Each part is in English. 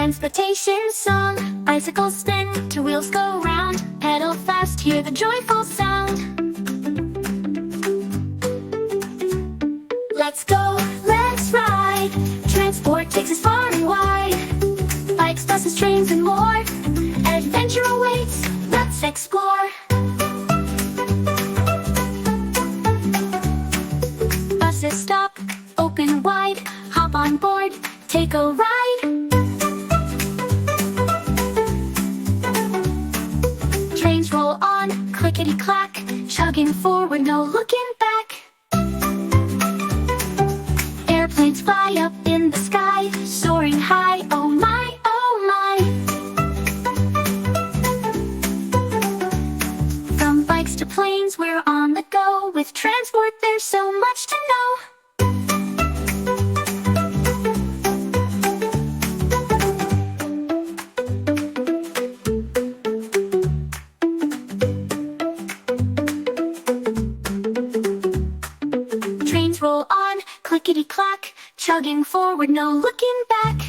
transportation song. Bicycles spin, two wheels go round. Pedal fast, hear the joyful sound. Let's go, let's ride. Transport takes us far and wide. Bikes, buses, trains, and more. Adventure awaits, let's explore. Buses stop, open wide. Hop on board, take a ride. Trains roll on, clickety-clack. Chugging forward, no looking back. Airplanes fly up in the sky, soaring high, oh my, oh my. From bikes to planes, we're on the go. With transport, there's so much to know. Trains roll on, clickety-clack. Chugging forward, no looking back.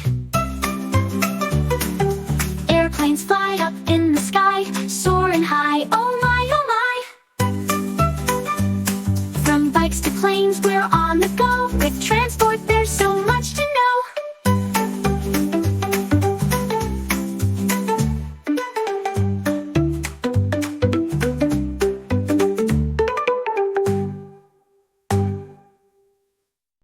Airplanes fly up in the sky, soaring high, oh my, oh my. From bikes to planes, we're on the go.